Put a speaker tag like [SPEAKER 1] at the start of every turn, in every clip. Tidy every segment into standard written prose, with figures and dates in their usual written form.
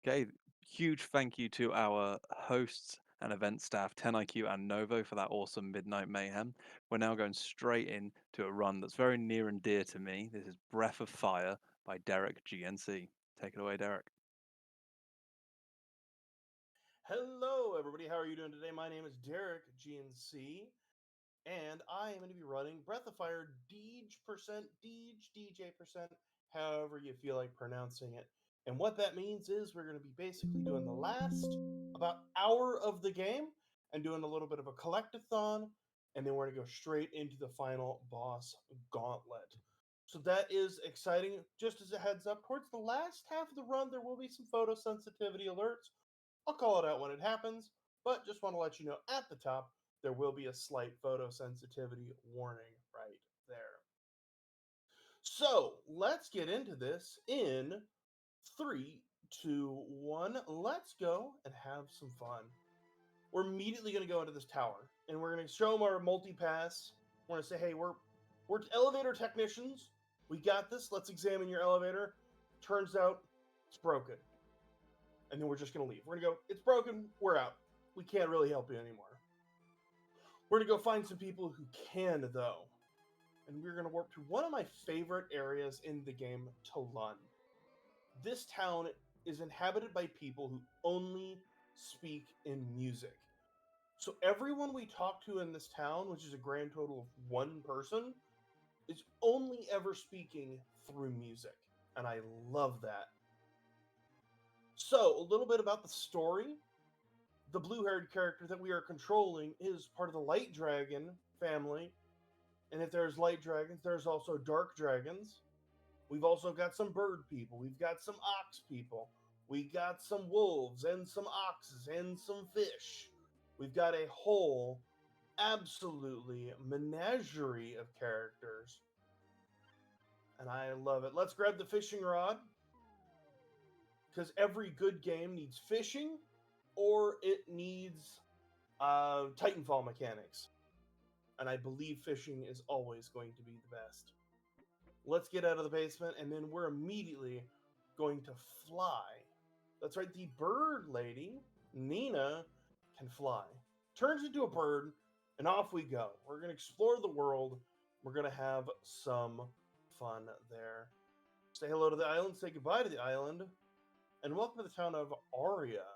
[SPEAKER 1] Okay, huge thank you to our hosts and event staff, 10IQ and Novo, for that awesome Midnight Mayhem. We're now going straight into a run that's very near and dear to me. This is Breath of Fire by Derek GNC. Take it away, Derek.
[SPEAKER 2] Hello, everybody. How are you doing today? My name is Derek GNC, and I am going to be running Breath of Fire DJ%, however you feel like pronouncing it. And what that means is we're going to be basically doing the last about hour of the game and doing a little bit of a collectathon, and then we're going to go straight into the final boss gauntlet. So that is exciting. Just as a heads up, towards the last half of the run, there will be some photosensitivity alerts. I'll call it out when it happens, but just want to let you know at the top, there will be a slight photosensitivity warning right there. So let's get into this in 3, 2, 1. Let's go and have some fun. We're immediately going to go into this tower, and we're going to show them our multi-pass. We're going to say, hey, we're elevator technicians. We got this. Let's examine your elevator. Turns out it's broken. And then we're just going to leave. We're going to go, it's broken, we're out. We can't really help you anymore. We're going to go find some people who can, though. And we're going to warp to one of my favorite areas in the game, Talun. This town is inhabited by people who only speak in music. So everyone we talk to in this town, which is a grand total of one person, is only ever speaking through music. And I love that. So, a little bit about the story. The blue-haired character that we are controlling is part of the Light Dragon family. And if there's light dragons, there's also dark dragons. We've also got some bird people. We've got some ox people. We got some wolves and some oxes and some fish. We've got a whole absolutely menagerie of characters. And I love it. Let's grab the fishing rod. Because every good game needs fishing or it needs Titanfall mechanics. And I believe fishing is always going to be the best. Let's get out of the basement, and then we're immediately going to fly. That's right, the bird lady, Nina, can fly. Turns into a bird, and off we go. We're going to explore the world. We're going to have some fun there. Say hello to the island, say goodbye to the island, and welcome to the town of Aria,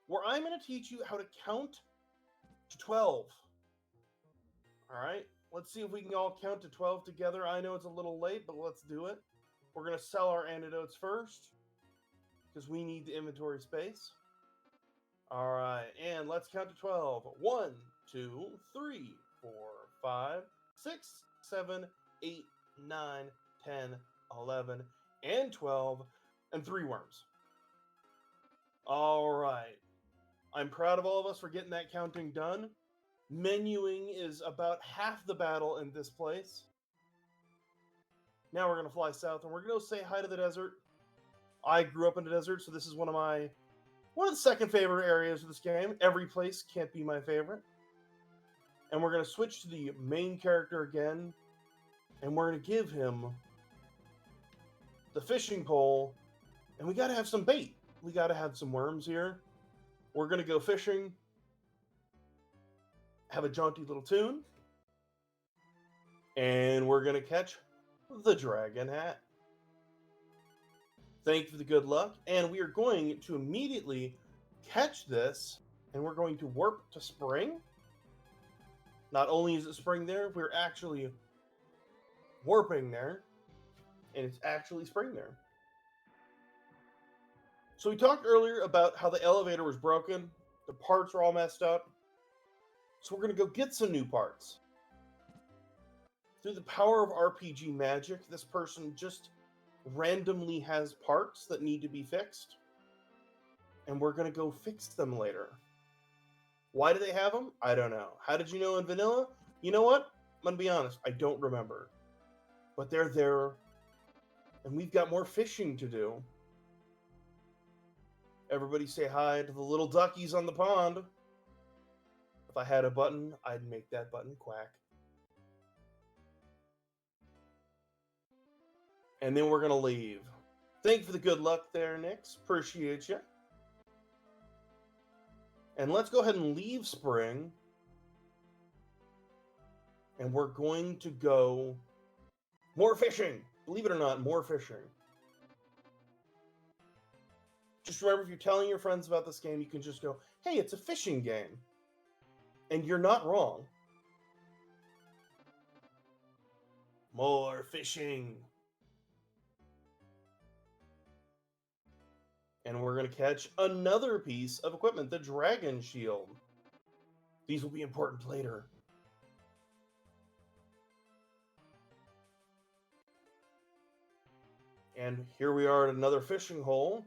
[SPEAKER 2] where I'm going to teach you how to count to 12. All right, let's see if we can all count to 12 together. I know it's a little late, but let's do it. We're going to sell our antidotes first because we need the inventory space. All right, and let's count to 12. 1, 2, 3, 4, 5, 6, 7, 8, 9, 10, 11, and 12, and 3 worms. All right. I'm proud of all of us for getting that counting done. Menuing is about half the battle in this place. Now we're going to fly south, and we're going to say hi to the desert. I grew up in the desert, so this is one of the second favorite areas of this game. Every place can't be my favorite. And we're going to switch to the main character again, and we're going to give him the fishing pole, and we got to have some bait. We got to have some worms here. We're going to go fishing, have a jaunty little tune, and we're going to catch the dragon hat. Thank you for the good luck, and we are going to immediately catch this, and we're going to warp to spring. Not only is it spring there, we're actually warping there, and it's actually spring there. So we talked earlier about how the elevator was broken, the parts are all messed up, so we're going to go get some new parts. Through the power of RPG magic, this person just randomly has parts that need to be fixed, and we're going to go fix them later. Why do they have them? I don't know. How did you know in vanilla? You know what? I'm going to be honest, I don't remember. But they're there, and we've got more fishing to do. Everybody say hi to the little duckies on the pond. If I had a button, I'd make that button quack. And then we're going to leave. Thank you for the good luck there, Nix. Appreciate you. And let's go ahead and leave spring. And we're going to go more fishing. Believe it or not, more fishing. Just remember, if you're telling your friends about this game, you can just go, hey, it's a fishing game. And you're not wrong. More fishing. And we're going to catch another piece of equipment, the Dragon Shield. These will be important later. And here we are at another fishing hole.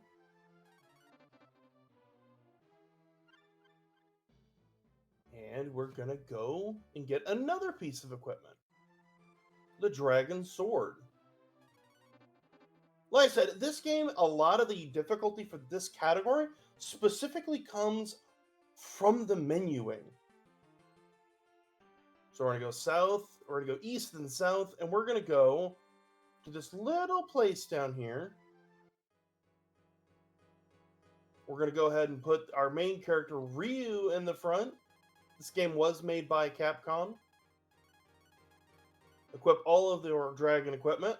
[SPEAKER 2] And we're going to go and get another piece of equipment. The Dragon Sword. Like I said, this game, a lot of the difficulty for this category specifically comes from the menuing. So we're going to go south, we're going to go east and south, and we're going to go to this little place down here. We're going to go ahead and put our main character, Ryu, in the front. This game was made by Capcom. Equip all of their dragon equipment.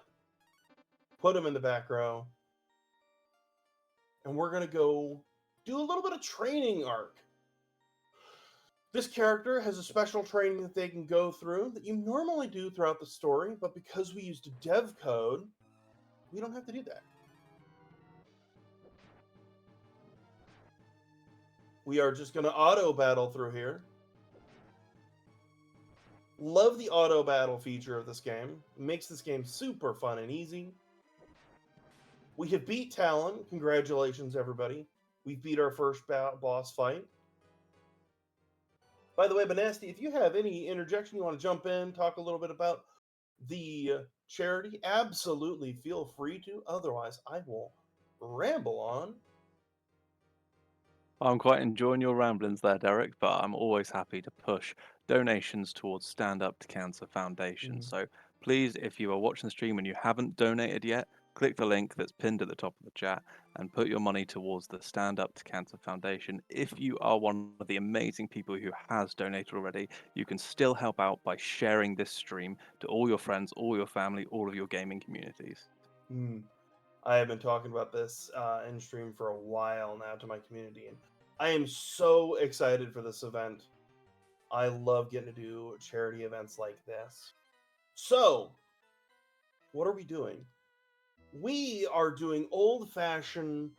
[SPEAKER 2] Put them in the back row. And we're going to go do a little bit of training arc. This character has a special training that they can go through that you normally do throughout the story, but because we used a dev code, we don't have to do that. We are just going to auto battle through here. Love the auto battle feature of this game. It makes this game super fun and easy. We have beat Talon. Congratulations, everybody. We beat our first boss fight. By the way, Benasty, if you have any interjection, you want to jump in, talk a little bit about the charity, absolutely feel free to. Otherwise, I will ramble on.
[SPEAKER 1] I'm quite enjoying your ramblings there, Derek, but I'm always happy to push donations towards Stand Up to Cancer Foundation.
[SPEAKER 2] Mhm.
[SPEAKER 1] So please, if you are watching the stream and you haven't donated yet, click the link that's pinned at the top of the chat and put your money towards the Stand Up to Cancer Foundation. If you are one of the amazing people who has donated already, you can still help out by sharing this stream to all your friends, all your family, all of your gaming communities.
[SPEAKER 2] Hmm. I have been talking about this in stream for a while now to my community, and I am so excited for this event. I love getting to do charity events like this. So, what are we doing? We are doing old fashioned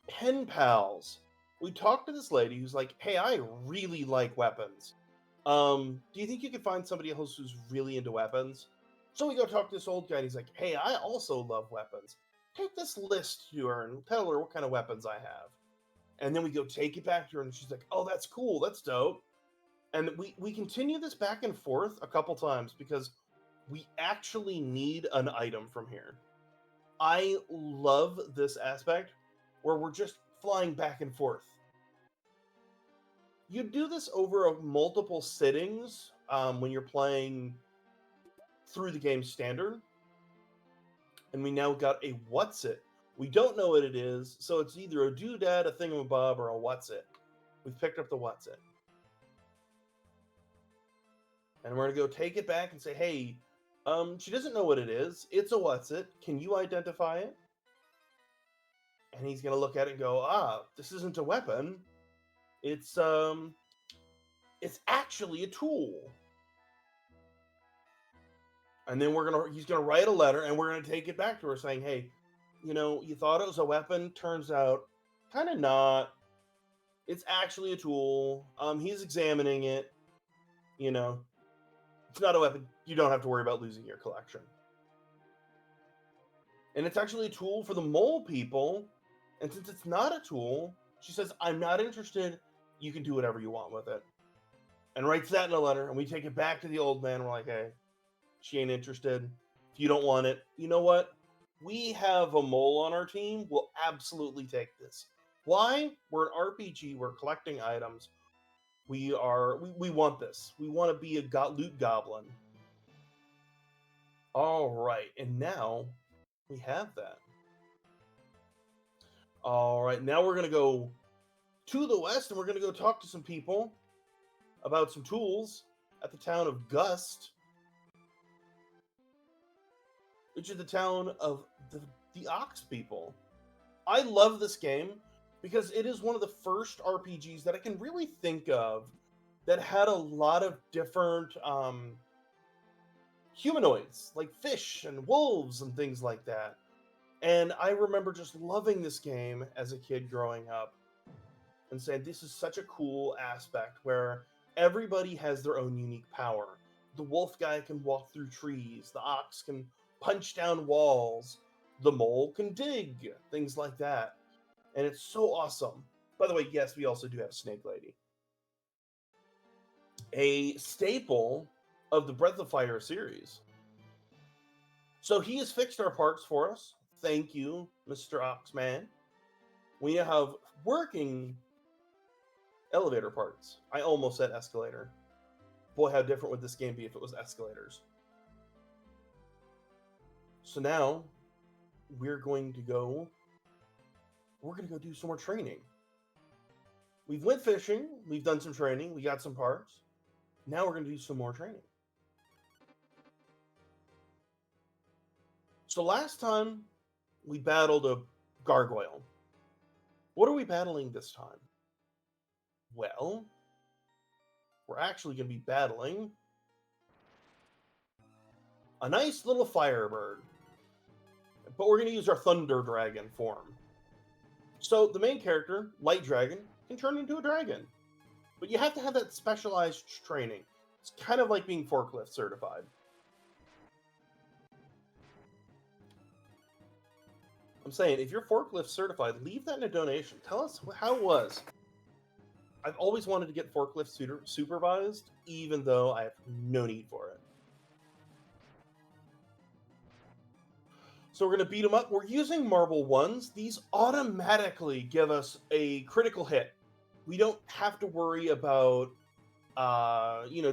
[SPEAKER 2] pen pals. We talked to this lady who's like, "Hey, I really like weapons. Do you think you could find somebody else who's really into weapons?" So we go talk to this old guy, and he's like, "Hey, I also love weapons. Take this list to her and tell her what kind of weapons I have." And then we go take it back to her, and she's like, "Oh, that's cool. That's dope." And we continue this back and forth a couple times because we actually need an item from here. I love this aspect where we're just flying back and forth. You do this over multiple sittings when you're playing through the game standard, and we now got a what's it. We don't know what it is, so it's either a doodad, a thingamabob, or a what's it. We've picked up the what's it, and we're gonna go take it back and say, "Hey, she doesn't know what it is. It's a what's it. Can you identify it?" And he's gonna look at it and go, "Ah, this isn't a weapon. It's it's actually a tool." And then he's gonna write a letter, and we're gonna take it back to her saying, "Hey, you thought it was a weapon. Turns out, kind of not. It's actually a tool. He's examining it. You know, it's not a weapon. You don't have to worry about losing your collection. And it's actually a tool for the mole people. And since it's not a tool, she says, I'm not interested. You can do whatever you want with it." And writes that in a letter, and we take it back to the old man. We're like, "Hey, she ain't interested. If you don't want it, you know what? We have a mole on our team. We'll absolutely take this. Why? We're an RPG. We're collecting items. We want this. We want to be a loot goblin." All right, and now we have that. All right, now we're gonna go to the west, and we're gonna go talk to some people about some tools at the town of Gust, which is the town of the Ox people. I love this game because it is one of the first RPGs that I can really think of that had a lot of different humanoids, like fish and wolves and things like that. And I remember just loving this game as a kid growing up and saying, this is such a cool aspect where everybody has their own unique power. The wolf guy can walk through trees, the ox can punch down walls, the mole can dig, things like that. And it's so awesome. By the way, yes, we also do have Snake Lady, a staple of the Breath of Fire series. So he has fixed our parts for us. Thank you, Mr. Oxman. We now have working elevator parts. I almost said escalator. Boy, how different would this game be if it was escalators? So now we're going to go. We're going to go do some more training. We've went fishing. We've done some training. We got some parts. Now we're going to do some more training. So last time we battled a gargoyle. What are we battling this time? Well, we're actually going to be battling a nice little firebird. But we're going to use our Thunder Dragon form. So the main character, Light Dragon, can turn into a dragon. But you have to have that specialized training. It's kind of like being forklift certified. I'm saying, if you're forklift certified, leave that in a donation. Tell us how it was. I've always wanted to get forklift supervised, even though I have no need for it. So we're going to beat them up. We're using marble ones. These automatically give us a critical hit. We don't have to worry about,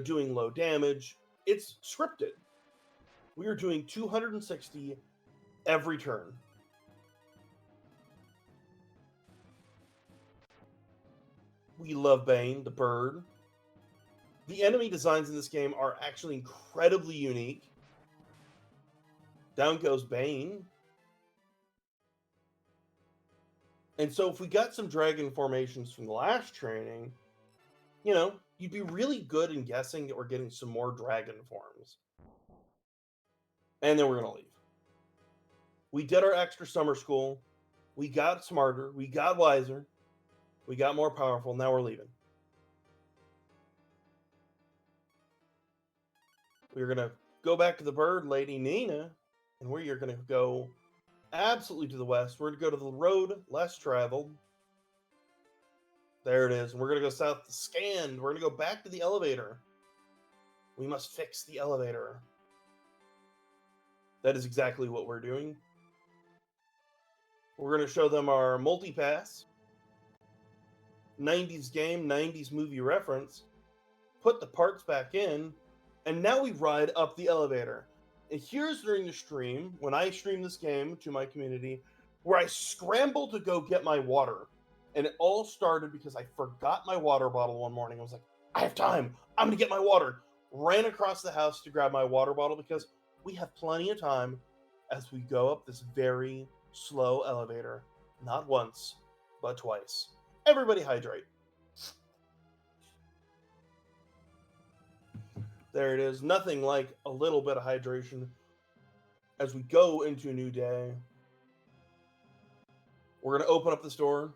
[SPEAKER 2] doing low damage. It's scripted. We are doing 260 every turn. We love Bane, the bird. The enemy designs in this game are actually incredibly unique. Down goes Bane. And so if we got some dragon formations from the last training, you'd be really good in guessing that we're getting some more dragon forms. And then we're going to leave. We did our extra summer school. We got smarter. We got wiser. We got more powerful. Now we're leaving. We're going to go back to the bird, Lady Nina, and we are going to go absolutely to the west. We're going to go to the road less traveled. There it is. And we're going to go south to Scand. We're going to go back to the elevator. We must fix the elevator. That is exactly what we're doing. We're going to show them our multi-pass. 90s game, 90s movie reference. Put the parts back in. And now we ride up the elevator. And here's during the stream, when I stream this game to my community, where I scramble to go get my water. And it all started because I forgot my water bottle one morning. I was like, I have time. I'm going to get my water. Ran across the house to grab my water bottle because we have plenty of time as we go up this very slow elevator. Not once, but twice. Everybody hydrate. There it is. Nothing like a little bit of hydration as we go into a new day. We're going to open up this door.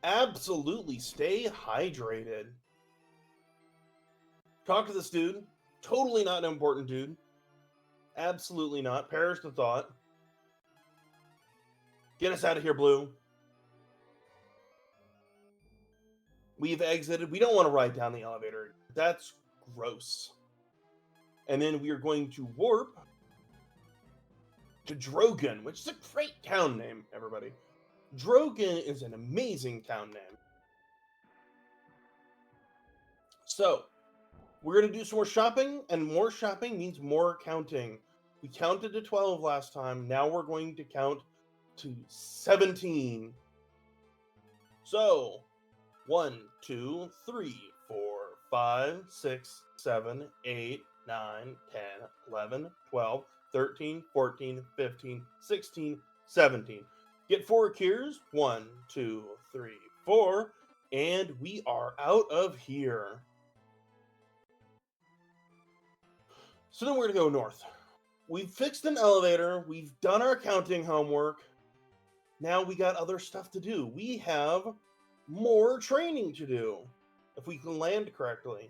[SPEAKER 2] Absolutely stay hydrated. Talk to this dude. Totally not an important dude. Absolutely not. Perish the thought. Get us out of here, Blue. We've exited. We don't want to ride down the elevator. That's gross. And then we are going to warp to Drogon, which is a great town name, everybody. Drogon is an amazing town name. So, we're going to do some more shopping, and more shopping means more counting. We counted to 12 last time. Now we're going to count to 17. So, 1, 2, 3, 4, 5, 6, 7, 8, 9, 10, 11, 12, 13, 14, 15, 16, 17. Get 4 cures. 1, 2, 3, 4. And we are out of here. So then we're going to go north. We've fixed an elevator. We've done our counting homework. Now we got other stuff to do. We have more training to do if we can land correctly.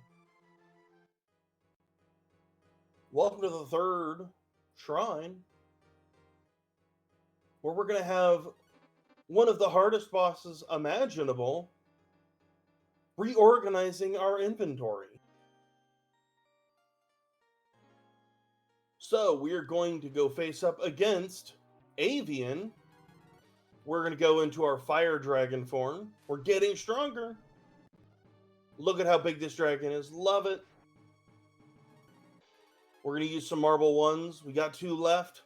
[SPEAKER 2] Welcome to the third shrine, where we're going to have one of the hardest bosses imaginable reorganizing our inventory. So we're going to go face up against Avian. We're going to go into our fire dragon form. We're getting stronger. Look at how big this dragon is. Love it. We're going to use some marble ones. We got 2 left.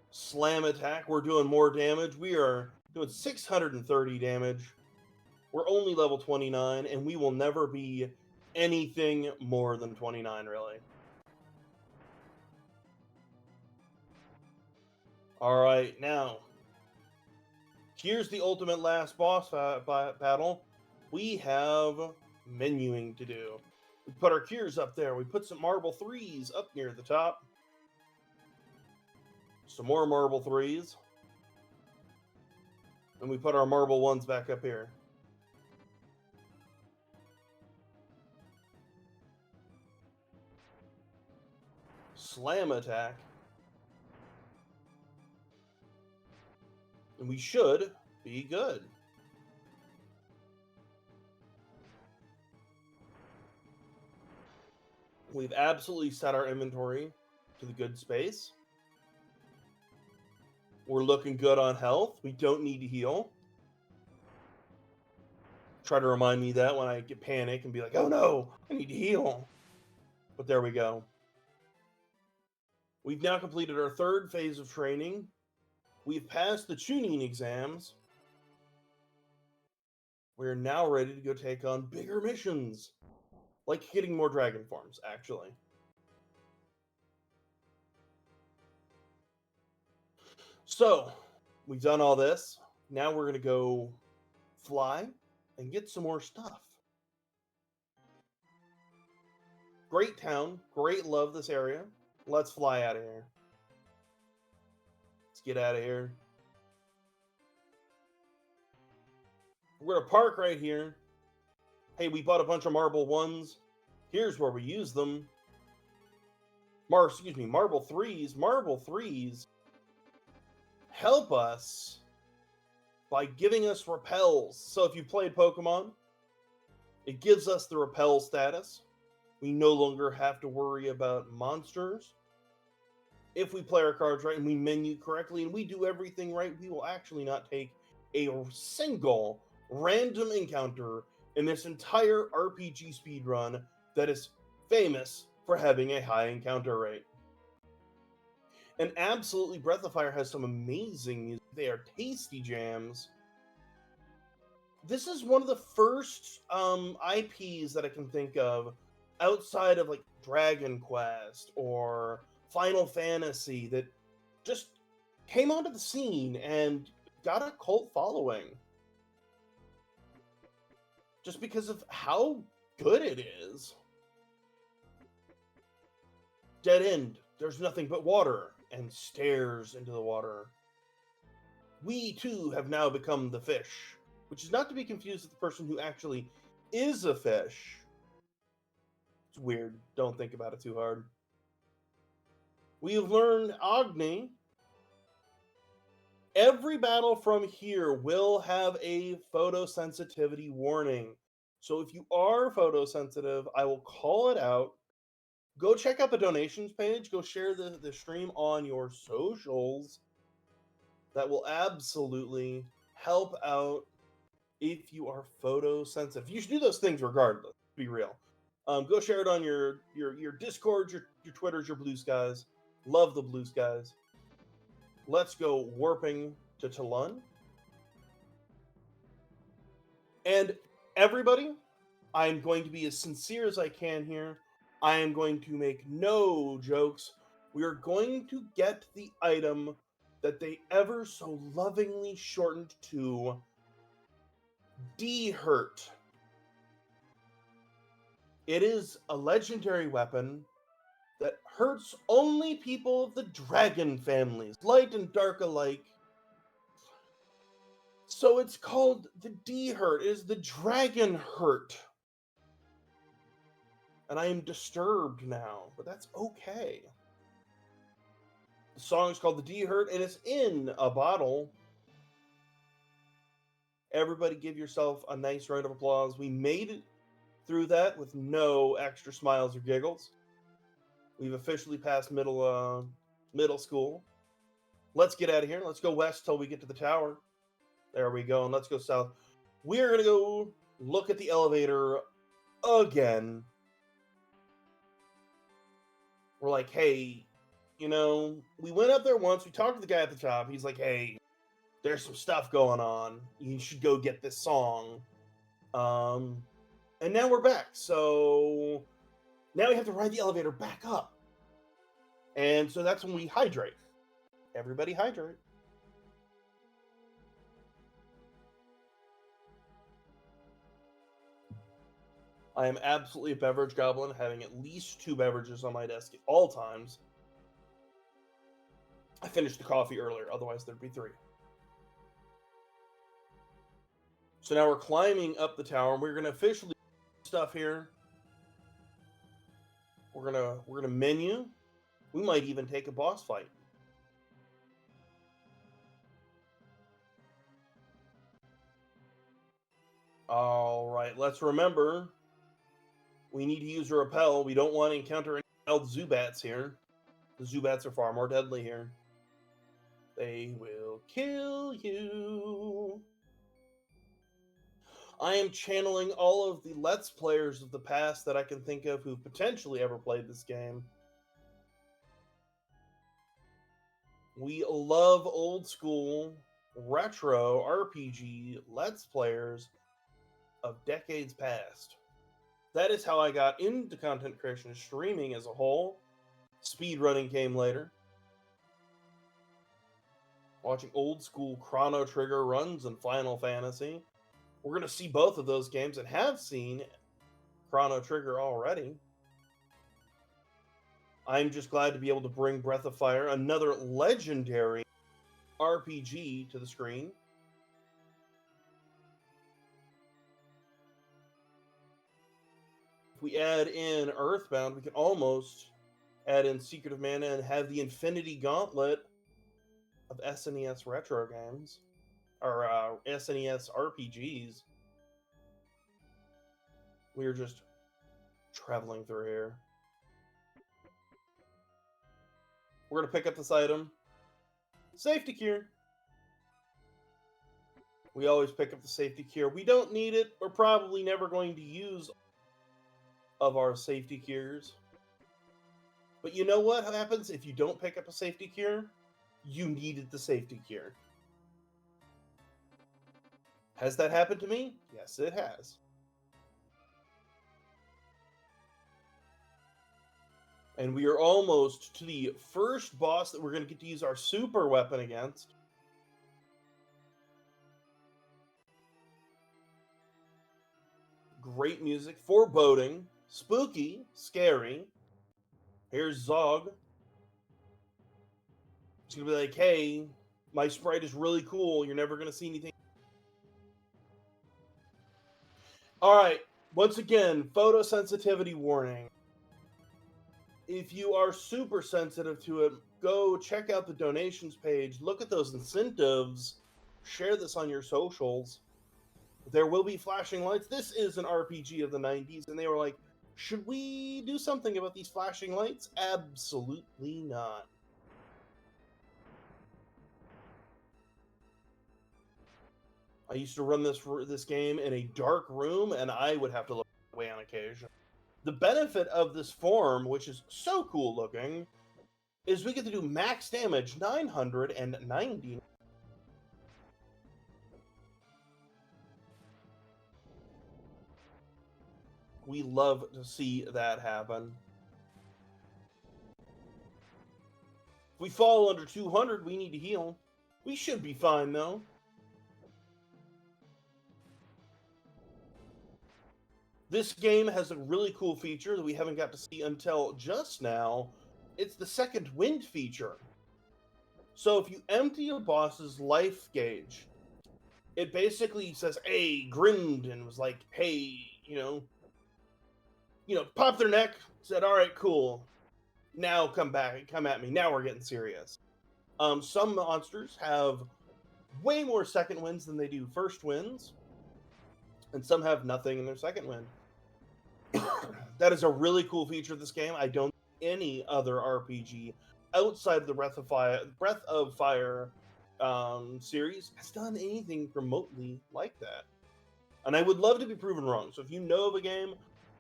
[SPEAKER 2] Slam attack. We're doing more damage. We are doing 630 damage. We're only level 29, and we will never be anything more than 29, really. All right, now, here's the ultimate last boss battle. We have menuing to do. We put our cures up there. We put some marble 3s up near the top. Some more marble 3s. And we put our marble 1s back up here. Slam attack. And we should Be good. We've absolutely set our inventory to the good space. We're looking good on health. We don't need to heal. Try to remind me that when I get panic and be like, oh no, I need to heal. But there we go. We've now completed our third phase of training. We've passed the tuning exams. We're now ready to go take on bigger missions. Like getting more dragon forms, actually. So, we've done all this. Now we're going to go fly and get some more stuff. Great town. Great love this area. Let's fly out of here. Let's get out of here. We're going to park right here. Hey, we bought a bunch of marble ones. Here's where we use them. Marble threes. Marble threes help us by giving us repels. So if you played Pokemon, it gives us the repel status. We no longer have to worry about monsters. If we play our cards right and we menu correctly and we do everything right, we will actually not take a single random encounter in this entire RPG speedrun that is famous for having a high encounter rate. And absolutely, Breath of Fire has some amazing music. They are tasty jams. This is one of the first IPs that I can think of outside of like Dragon Quest or Final Fantasy that just came onto the scene and got a cult following. Just because of how good it is. Dead end. There's nothing but water and stares into the water. We too have now become the fish, which is not to be confused with the person who actually is a fish. It's weird. Don't think about it too hard. We have learned Agni. Every battle from here will have a photosensitivity warning. So if you are photosensitive, I will call it out. Go check out the donations page. Go share the stream on your socials. That will absolutely help out if you are photosensitive. You should do those things regardless, to be real. Go share it on your Discord, your Twitters, your Blue Skies. Love the Blue Skies. Let's go warping to Talon. And everybody, I'm going to be as sincere as I can here. I am going to make no jokes. We are going to get the item that they ever so lovingly shortened to D-Hurt. It is a legendary weapon that hurts only people of the dragon families, light and dark alike. So it's called the D-Hurt. It is the dragon hurt. And I am disturbed now, but that's okay. The song is called the D-Hurt, and it's in a bottle. Everybody give yourself a nice round of applause. We made it through that with no extra smiles or giggles. We've officially passed middle school. Let's get out of here. Let's go west till we get to the tower. There we go. And let's go south. We're going to go look at the elevator again. We're like, hey, you know, we went up there once. We talked to the guy at the top. He's like, hey, there's some stuff going on. You should go get this song. And now we're back. So now we have to ride the elevator back up. And so that's when we hydrate. Everybody hydrate. I am absolutely a beverage goblin, having at least 2 beverages on my desk at all times. I finished the coffee earlier, otherwise there'd be 3. So now we're climbing up the tower, and we're gonna officially do stuff here. We're gonna menu. We might even take a boss fight. All right, let's remember we need to use a repel. We don't want to encounter any wild Zubats here. The Zubats are far more deadly here. They will kill you. I am channeling all of the Let's Players of the past that I can think of who potentially ever played this game. We love old school, retro RPG Let's Players of decades past. That is how I got into content creation and streaming as a whole. Speedrunning came later. Watching old school Chrono Trigger runs and Final Fantasy. We're going to see both of those games and have seen Chrono Trigger already. I'm just glad to be able to bring Breath of Fire, another legendary RPG, to the screen. If we add in Earthbound, we can almost add in Secret of Mana and have the Infinity Gauntlet of SNES retro games, or SNES RPGs. We're just traveling through here. We're going to pick up this item. Safety cure. We always pick up the safety cure. We don't need it. We're probably never going to use of our safety cures. But you know what happens if you don't pick up a safety cure? You needed the safety cure. Has that happened to me? Yes, it has. And we are almost to the first boss that we're going to get to use our super weapon against. Great music, foreboding, spooky, scary. Here's Zog. He's going to be like, hey, my sprite is really cool. You're never going to see anything. All right. Once again, photosensitivity warning. If you are super sensitive to it, go check out the donations page. Look at those incentives. Share this on your socials. There will be flashing lights. This is an RPG of the 90s, and they were like, should we do something about these flashing lights? Absolutely not. I used to run this game in a dark room, and I would have to look away on occasion. The benefit of this form, which is so cool looking, is we get to do max damage 990. We love to see that happen. If we fall under 200, we need to heal. We should be fine, though. This game has a really cool feature that we haven't got to see until just now. It's the second wind feature. So if you empty a boss's life gauge, it basically says, hey, grinned, and was like, hey, popped their neck, said, all right, cool. Now come back, come at me. Now we're getting serious. Some monsters have way more second wins than they do first wins, and some have nothing in their second win. That is a really cool feature of this game. I don't think any other RPG outside of the Breath of Fire series has done anything remotely like that. And I would love to be proven wrong. So if you know of a game,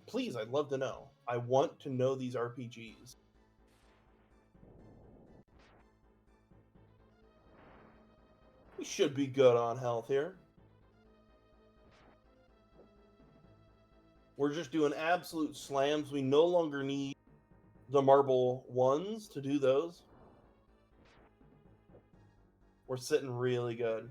[SPEAKER 2] please, I'd love to know. I want to know these RPGs. We should be good on health here. We're just doing absolute slams. We no longer need the marble ones to do those. We're sitting really good.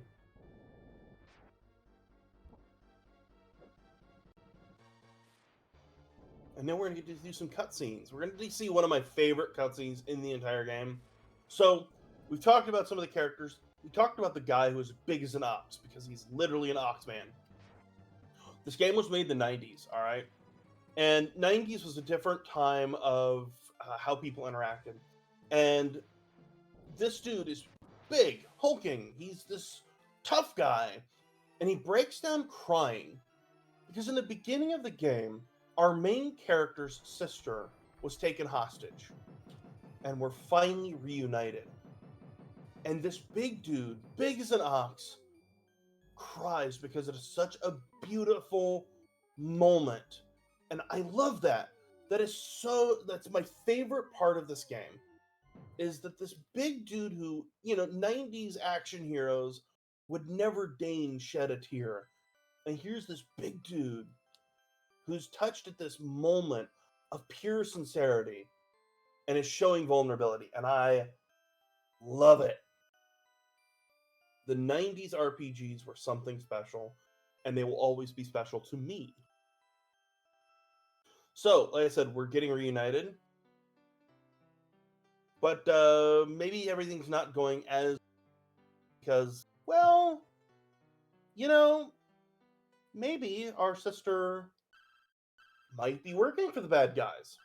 [SPEAKER 2] And then we're going to get to do some cutscenes. We're going to see one of my favorite cutscenes in the entire game. So, we've talked about some of the characters. We talked about the guy who is big as an ox, because he's literally an ox man. This game was made in the 90s, all right? And 90s was a different time of how people interacted. And this dude is big, hulking. He's this tough guy. And he breaks down crying Because in the beginning of the game, our main character's sister was taken hostage, and we're finally reunited. And this big dude, big as an ox, cries because it is such a beautiful moment. And I love that. That's my favorite part of this game is that this big dude who, 90s action heroes would never deign shed a tear. And here's this big dude who's touched at this moment of pure sincerity and is showing vulnerability. And I love it. The 90s RPGs were something special, and they will always be special to me. So, like I said, we're getting reunited, but maybe everything's not going as because, well, you know, maybe our sister might be working for the bad guys.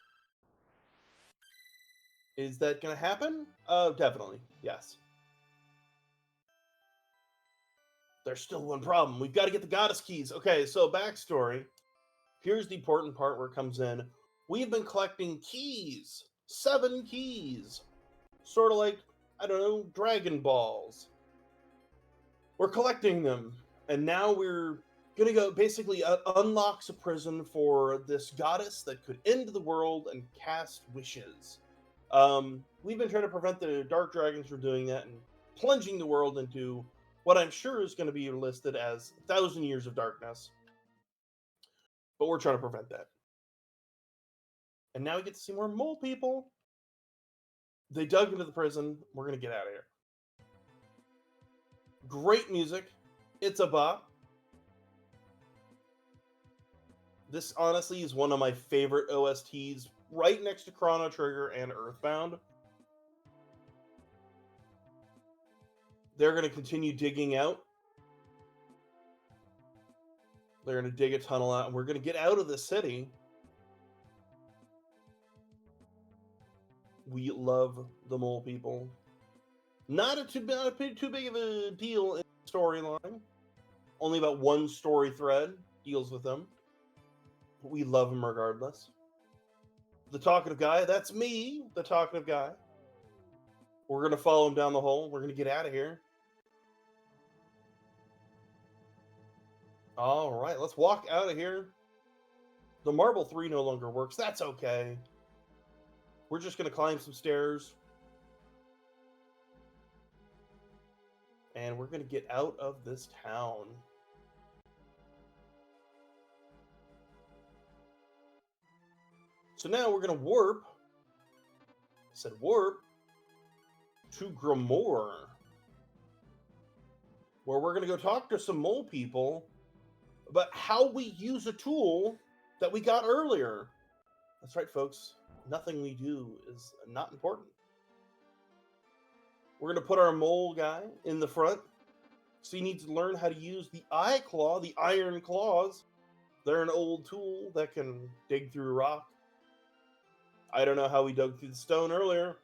[SPEAKER 2] Is that going to happen? Definitely, yes. There's still one problem. We've got to get the goddess keys. Okay, so backstory. Here's the important part where it comes in. We've been collecting keys. 7 keys. Sort of like, I don't know, Dragon Balls. We're collecting them. And now we're going to go basically unlocks a prison for this goddess that could end the world and cast wishes. We've been trying to prevent the Dark Dragons from doing that and plunging the world into what I'm sure is going to be listed as 1,000 years of darkness. But we're trying to prevent that. And now we get to see more mole people. They dug into the prison. We're going to get out of here. Great music. It's a bop. This honestly is one of my favorite OSTs, right next to Chrono Trigger and Earthbound. They're going to continue digging out. They're going to dig a tunnel out, and we're going to get out of the city. We love the mole people. Not too big of a deal in the storyline. Only about one story thread deals with them. But we love them regardless. The talkative guy, that's me, the talkative guy. We're going to follow him down the hole. We're going to get out of here. All right, let's walk out of here. The Marble 3 no longer works. That's okay. We're just going to climb some stairs. And we're going to get out of this town. So now we're going to warp. I said warp to Grimoire, where we're going to go talk to some mole people about how we use a tool that we got earlier. That's right, folks. Nothing we do is not important. We're going to put our mole guy in the front. So he needs to learn how to use the eye claw, the iron claws. They're an old tool that can dig through rock. I don't know how we dug through the stone earlier,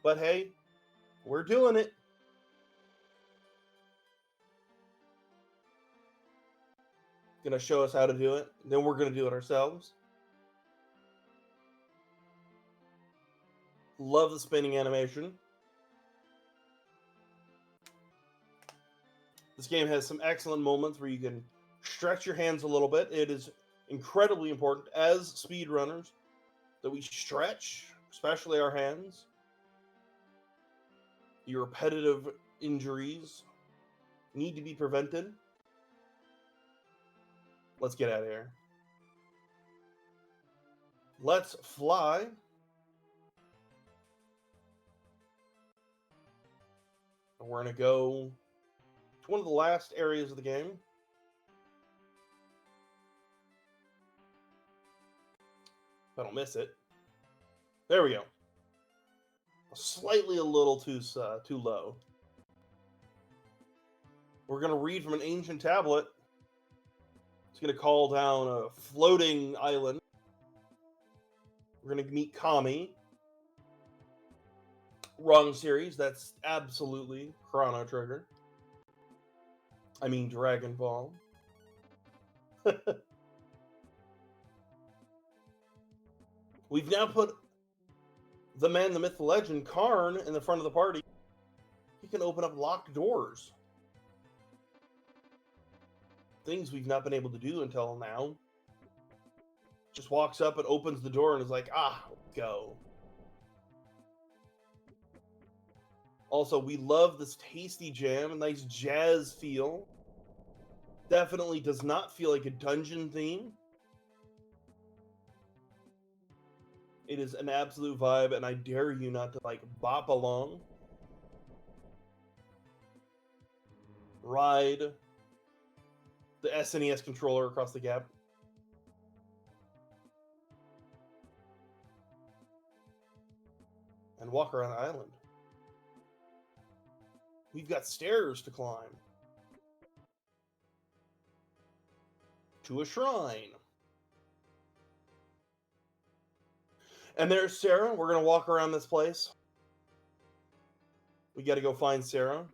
[SPEAKER 2] but hey, we're doing it. Gonna show us how to do it. Then we're gonna do it ourselves. Love the spinning animation. This game has some excellent moments where you can stretch your hands a little bit. It is incredibly important as speedrunners that we stretch, especially our hands. The repetitive injuries need to be prevented. Let's get out of here. Let's fly. We're going to go to one of the last areas of the game. If I don't miss it. There we go. Slightly a little too low. We're going to read from an ancient tablet. It's going to call down a floating island. We're going to meet Kami. Wrong series. That's absolutely Chrono Trigger. I mean Dragon Ball. We've now put the man, the myth, the legend, Karn, in the front of the party. He can open up locked doors. Things we've not been able to do until now. Just walks up and opens the door and is like, go. Also, we love this tasty jam, a nice jazz feel. Definitely does not feel like a dungeon theme. It is an absolute vibe, and I dare you not to, like, bop along. Ride the SNES controller across the gap. And walk around the island. We've got stairs to climb. To a shrine. And there's Sarah. We're going to walk around this place. We got to go find Sarah.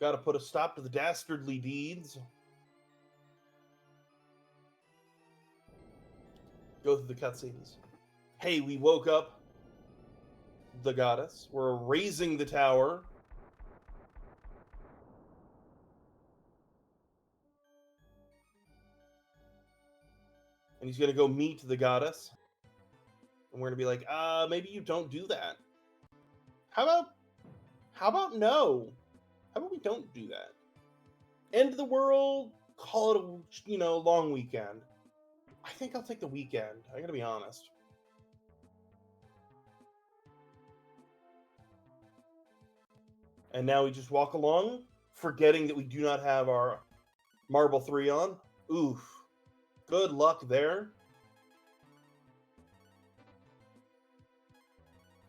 [SPEAKER 2] Got to put a stop to the dastardly deeds. Go through the cutscenes. Hey, we woke up the goddess. We're raising the tower. And he's going to go meet the goddess. And we're going to be like, maybe you don't do that. How about no? How about we don't do that? End the world, call it a, long weekend. I think I'll take the weekend. I gotta be honest. And now we just walk along, forgetting that we do not have our Marble 3 on. Oof. Good luck there.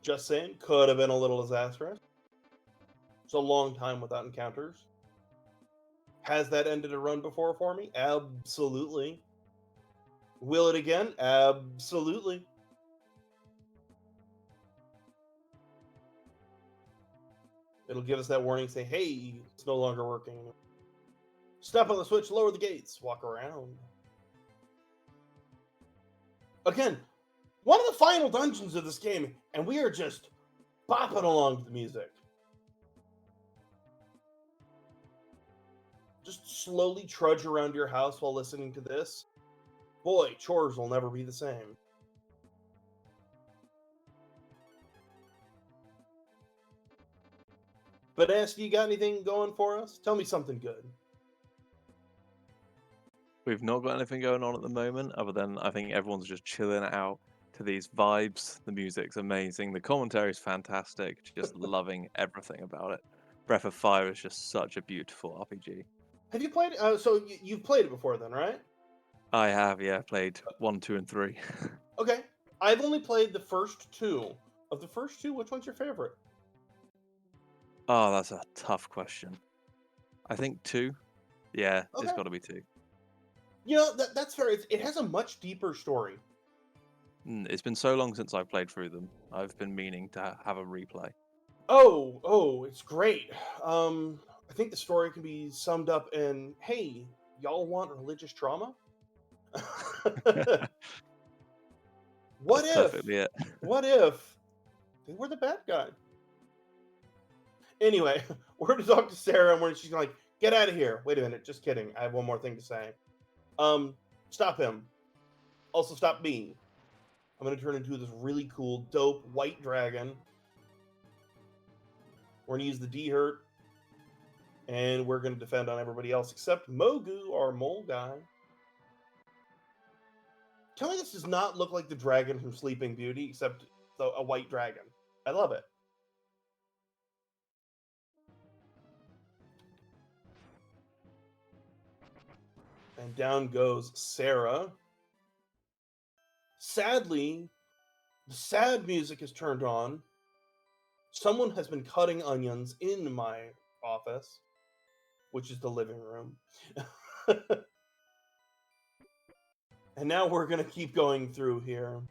[SPEAKER 2] Just saying, could have been a little disastrous. It's a long time without encounters. Has that ended a run before for me? Absolutely. Will it again? Absolutely. It'll give us that warning, say, hey, it's no longer working. Step on the switch, lower the gates, walk around. Again, one of the final dungeons of this game, and we are just bopping along to the music. Just slowly trudge around your house while listening to this. Boy, chores will never be the same. But Ask, you got anything going for us? Tell me something good.
[SPEAKER 1] We've not got anything going on at the moment, other than I think everyone's just chilling out to these vibes. The music's amazing. The commentary is fantastic. Just loving everything about it. Breath of Fire is just such a beautiful RPG.
[SPEAKER 2] Have you played? So you've played it before, then, right?
[SPEAKER 1] I have, yeah, played 1, 2, and 3.
[SPEAKER 2] Okay, I've only played the first two. Of the first two, which one's your favorite?
[SPEAKER 1] Oh, that's a tough question. I think 2. Yeah,
[SPEAKER 2] Okay.
[SPEAKER 1] it's got to be 2.
[SPEAKER 2] That's fair. It has a much deeper story.
[SPEAKER 1] It's been so long since I played through them. I've been meaning to have a replay.
[SPEAKER 2] Oh, it's great. I think the story can be summed up in, hey, y'all want religious trauma? What
[SPEAKER 1] That's
[SPEAKER 2] if?
[SPEAKER 1] perfectly it.
[SPEAKER 2] What if they were the bad guy? Anyway, we're going to talk to Sarah, and she's like, get out of here. Wait a minute, just kidding. I have one more thing to say. Stop him. Also, stop me. I'm going to turn into this really cool, dope white dragon. We're going to use the D-Hurt, and we're going to defend on everybody else except Mogu, our mole guy. Tell me this does not look like the dragon from Sleeping Beauty, except a white dragon. I love it. And down goes Sarah. Sadly, the sad music is turned on. Someone has been cutting onions in my office, which is the living room. And now we're going to keep going through here.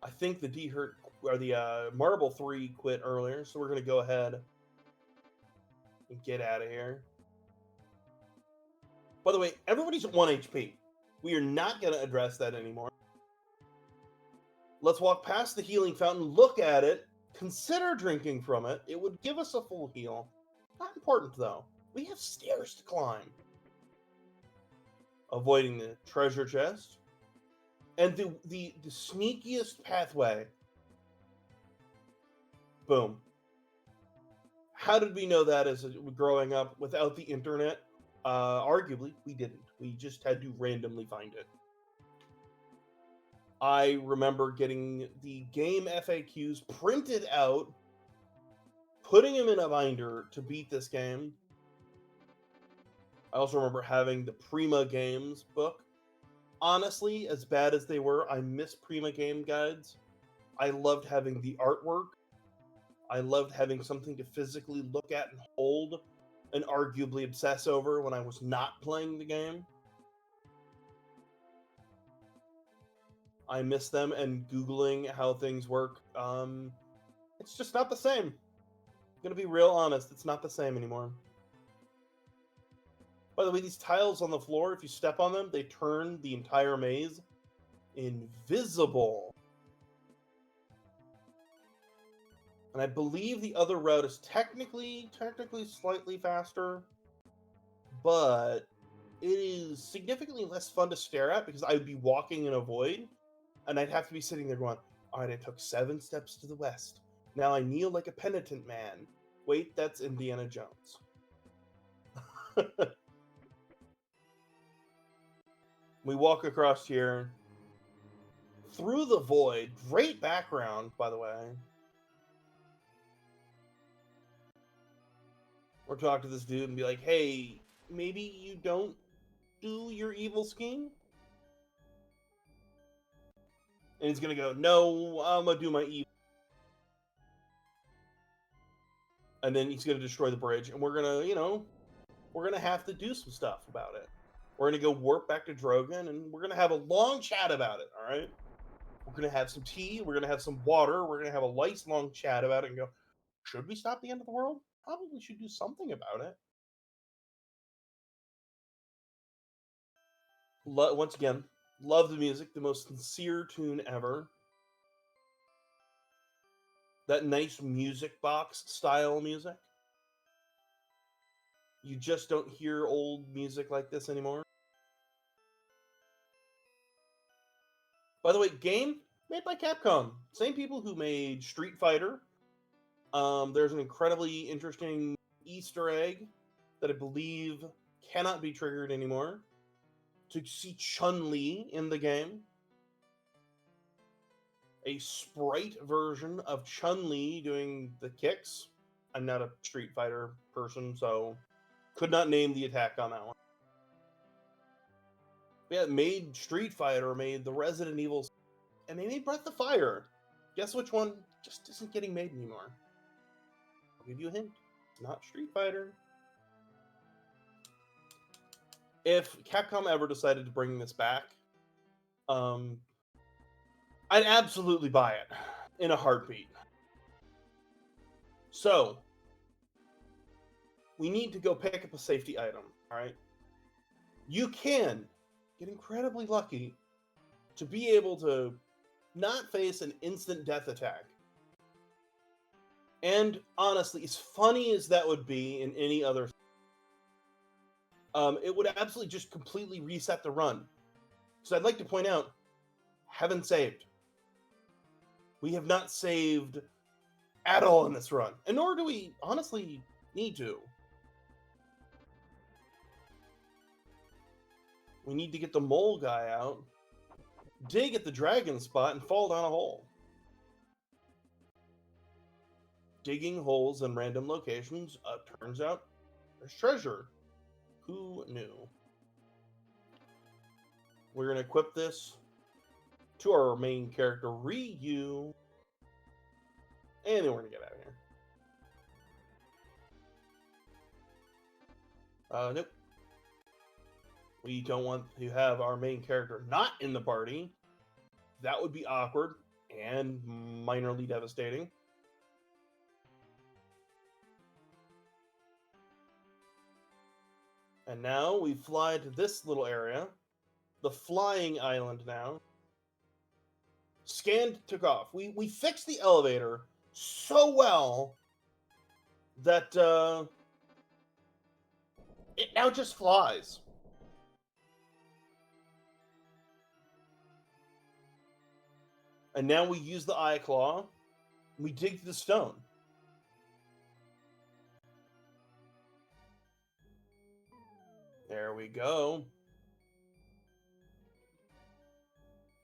[SPEAKER 2] I think the D-Hurt, or the Marble 3 quit earlier, so we're going to go ahead and get out of here. By the way, everybody's at 1 HP. We are not going to address that anymore. Let's walk past the healing fountain, look at it, consider drinking from it. It would give us a full heal. Not important though. We have stairs to climb. Avoiding the treasure chest. And the sneakiest pathway. Boom. How did we know that as growing up without the internet? Arguably, we didn't. We just had to randomly find it. I remember getting the game FAQs printed out, putting them in a binder to beat this game. I also remember having the Prima Games book. Honestly, as bad as they were, I miss Prima Game Guides. I loved having the artwork. I loved having something to physically look at and hold and arguably obsess over when I was not playing the game. I miss them, and Googling how things work. It's just not the same. I'm gonna be real honest, it's not the same anymore. By the way, these tiles on the floor, if you step on them, they turn the entire maze invisible. And I believe the other route is technically slightly faster, but it is significantly less fun to stare at because I would be walking in a void, and I'd have to be sitting there going, all right, I took 7 steps to the west. Now I kneel like a penitent man. Wait, that's Indiana Jones. We walk across here through the void. Great background, by the way. Or talk to this dude and be like, hey, maybe you don't do your evil scheme? And he's gonna go, no, I'm gonna do my evil. And then he's gonna destroy the bridge, and we're gonna have to do some stuff about it. We're gonna go warp back to Drogon, and we're gonna have a long chat about it, alright? We're gonna have some tea, we're gonna have some water, we're gonna have a nice long chat about it and go, should we stop the end of the world? Probably should do something about it. Once again, love the music, the most sincere tune ever. That nice music box style music. You just don't hear old music like this anymore. By the way, game made by Capcom. Same people who made Street Fighter. There's an incredibly interesting Easter egg that I believe cannot be triggered anymore. To see Chun-Li in the game. A sprite version of Chun-Li doing the kicks. I'm not a Street Fighter person, so could not name the attack on that one. Yeah, made Street Fighter, made the Resident Evil, and they made Breath of Fire. Guess which one just isn't getting made anymore? I'll give you a hint. It's not Street Fighter. If Capcom ever decided to bring this back, I'd absolutely buy it in a heartbeat. So, we need to go pick up a safety item, alright? You can get incredibly lucky to be able to not face an instant death attack. And honestly, as funny as that would be in any other, it would absolutely just completely reset the run. So I'd like to point out, haven't saved. We have not saved at all in this run, and nor do we honestly need to. We need to get the mole guy out, dig at the dragon spot, and fall down a hole. Digging holes in random locations, turns out there's treasure. Who knew? We're going to equip this to our main character, Ryu. And then we're going to get out of here. Nope. We don't want to have our main character not in the party. That would be awkward and minorly devastating. And now we fly to this little area, the flying island now. scanned, took off. We fixed the elevator so well that it now just flies. And now we use the eye claw. We dig the stone. There we go.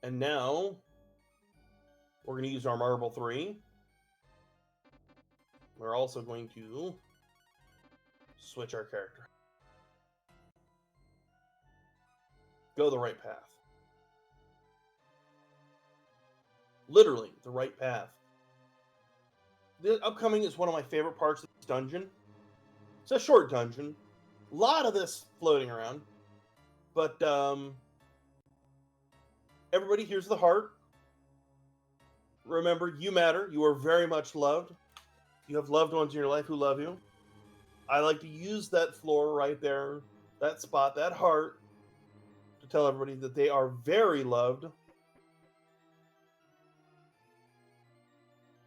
[SPEAKER 2] And now we're going to use our marble 3. We're also going to switch our character. Go the right path. Literally, the right path. The upcoming is one of my favorite parts of this dungeon. It's a short dungeon. A lot of this floating around. But, everybody, here's the heart. Remember, you matter. You are very much loved. You have loved ones in your life who love you. I like to use that floor right there, that spot, that heart, to tell everybody that they are very loved.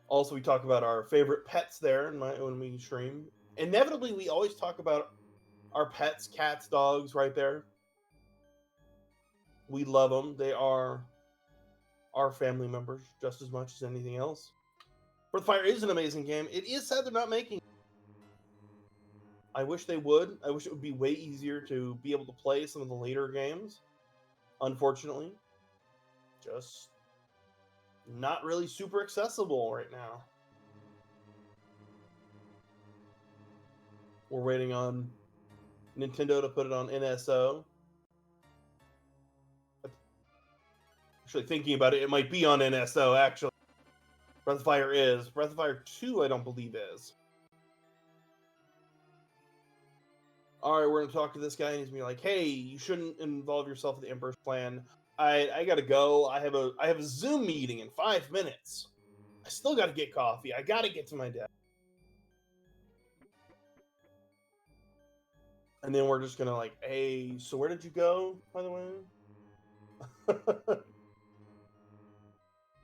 [SPEAKER 2] Also, we talk about our favorite pets there when we stream. Inevitably, we always talk about our pets, cats, dogs, right there. We love them. They are our family members just as much as anything else. Breath of Fire is an amazing game. It is sad they're not making it. I wish they would. I wish it would be way easier to be able to play some of the later games. Unfortunately, just not really super accessible right now. We're waiting on Nintendo to put it on NSO. Actually, thinking about it, it might be on NSO, actually. Breath of Fire is. Breath of Fire 2, I don't believe is. Alright, we're going to talk to this guy, and he's going to be like, hey, you shouldn't involve yourself in the Emperor's plan. I got to go. I have a Zoom meeting in 5 minutes. I still got to get coffee. I got to get to my desk. And then we're just going to like, hey, so where did you go, by the way?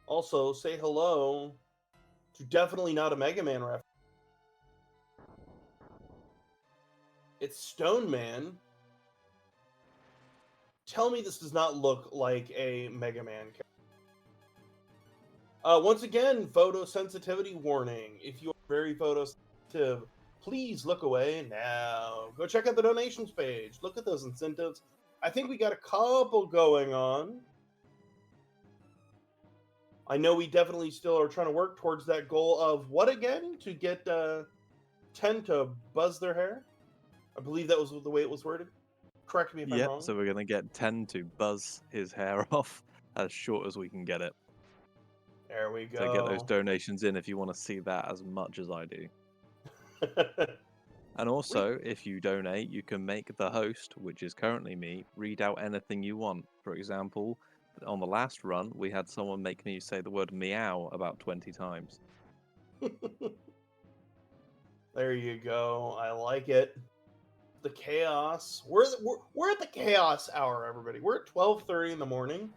[SPEAKER 2] Also, say hello to definitely not a Mega Man reference. It's Stone Man. Tell me this does not look like a Mega Man character. Once again, photosensitivity warning. If you are very photosensitive, please look away now. Go check out the donations page. Look at those incentives. I think we got a couple going on. I know we definitely still are trying to work towards that goal of what again? To get 10 to buzz their hair? I believe that was the way it was worded. Correct me if I'm
[SPEAKER 1] Yep,
[SPEAKER 2] wrong.
[SPEAKER 1] so we're going to get 10 to buzz his hair off as short as we can get it.
[SPEAKER 2] There we go.
[SPEAKER 1] So get those donations in if you want to see that as much as I do. And also, if you donate, you can make the host, which is currently me, read out anything you want. For example, on the last run, we had someone make me say the word meow about 20 times.
[SPEAKER 2] There you go. I like it. The chaos. We're at the chaos hour, everybody. We're at 12:30 in the morning.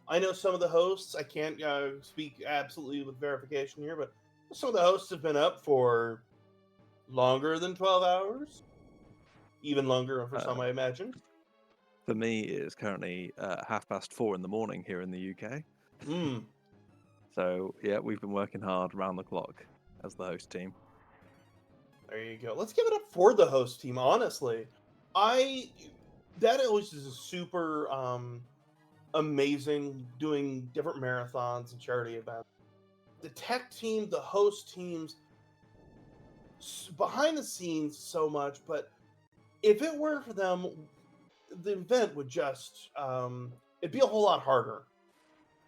[SPEAKER 2] I know some of the hosts. I can't speak absolutely with verification here, but some of the hosts have been up for longer than 12 hours. Even longer for some, I imagine.
[SPEAKER 1] For me, it is currently 4:30 in the morning here in the UK. So, yeah, we've been working hard round the clock as the host team.
[SPEAKER 2] There you go. Let's give it up for the host team, honestly. That always is a super amazing doing different marathons and charity events. The tech team, the host teams, behind the scenes so much, but if it were for them, the event would just it'd be a whole lot harder,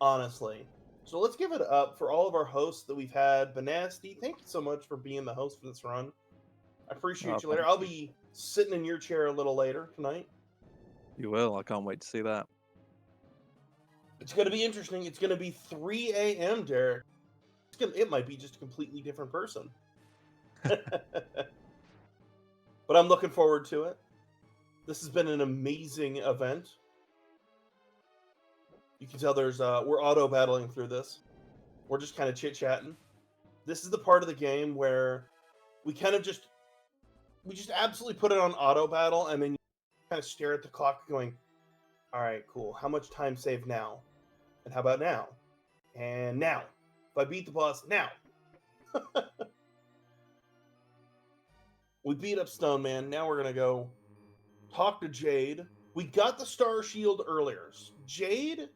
[SPEAKER 2] honestly. So let's give it up for all of our hosts that we've had. Banasty, thank you so much for being the host for this run. I appreciate you later. I'll be sitting in your chair a little later tonight.
[SPEAKER 1] You will. I can't wait to see that.
[SPEAKER 2] It's going to be interesting. It's going to be 3 a.m., Derek. It might be just a completely different person. But I'm looking forward to it. This has been an amazing event. You can tell there's we're auto battling through this. We're just kind of chit chatting. This is the part of the game where we kind of just absolutely put it on auto battle, and then you kind of stare at the clock, going, "All right, cool. How much time saved now? And how about now? And now, if I beat the boss now." We beat up Stone Man. Now we're gonna go talk to Jade. We got the Star Shield earlier. Jade,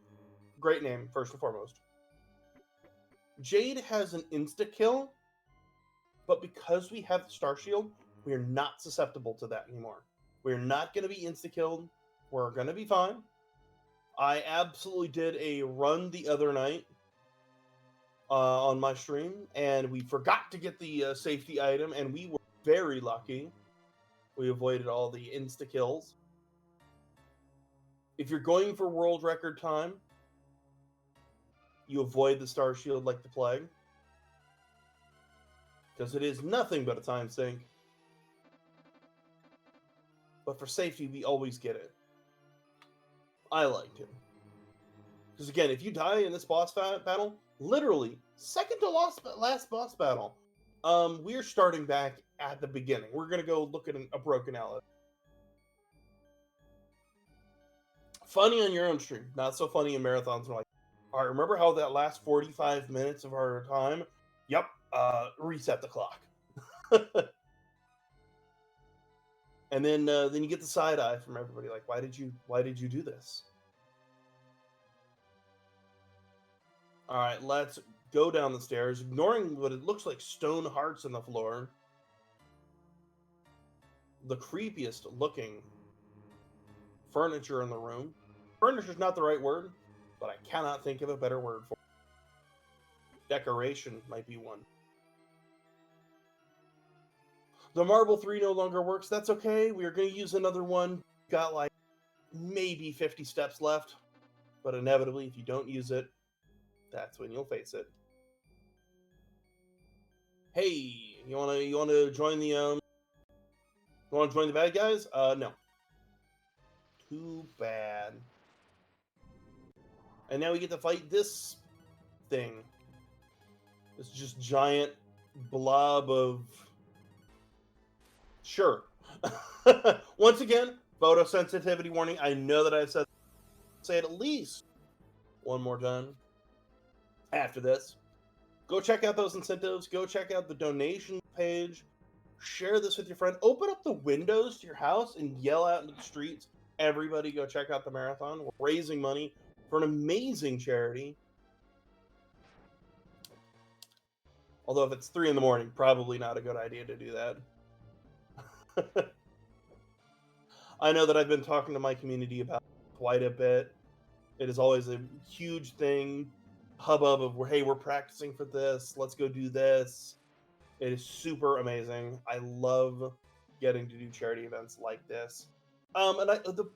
[SPEAKER 2] great name first and foremost. Jade has an insta kill, but because we have the Star Shield, we are not susceptible to that anymore. We're not going to be insta killed. We're going to be fine. I absolutely did a run the other night on my stream, and we forgot to get the safety item, and we were very lucky. We avoided all the insta kills. If you're going for world record time, you avoid the Star Shield like the plague, because it is nothing but a time sink. But for safety, we always get it. I liked him. Because again, if you die in this boss battle, literally, second to last boss battle, we're starting back at the beginning. We're going to go look at a broken Alice. Funny on your own stream, not so funny in marathons. We're like, all right, remember how that last 45 minutes of our time? Yep, reset the clock. And then you get the side eye from everybody, like, why did you do this? All right, let's go down the stairs, ignoring what it looks like stone hearts on the floor. The creepiest looking furniture in the room. Furniture's not the right word, but I cannot think of a better word for it. Decoration might be one. The Marble 3 no longer works. That's okay. We are going to use another one. Got like maybe 50 steps left. But inevitably, if you don't use it, that's when you'll face it. Hey, you wanna join the you wanna join the bad guys? No. Too bad. And now we get to fight this thing. This just giant blob of... Sure. Once again, photosensitivity warning. I know that I've say it at least one more time after this. Go check out those incentives. Go check out the donation page. Share this with your friend. Open up the windows to your house and yell out into the streets. Everybody go check out the marathon. We're raising money for an amazing charity. Although if it's 3 in the morning, probably not a good idea to do that. I know that I've been talking to my community about it quite a bit. It is always a huge thing, hubbub of, hey, we're practicing for this, let's go do this. It is super amazing. I love getting to do charity events like this. And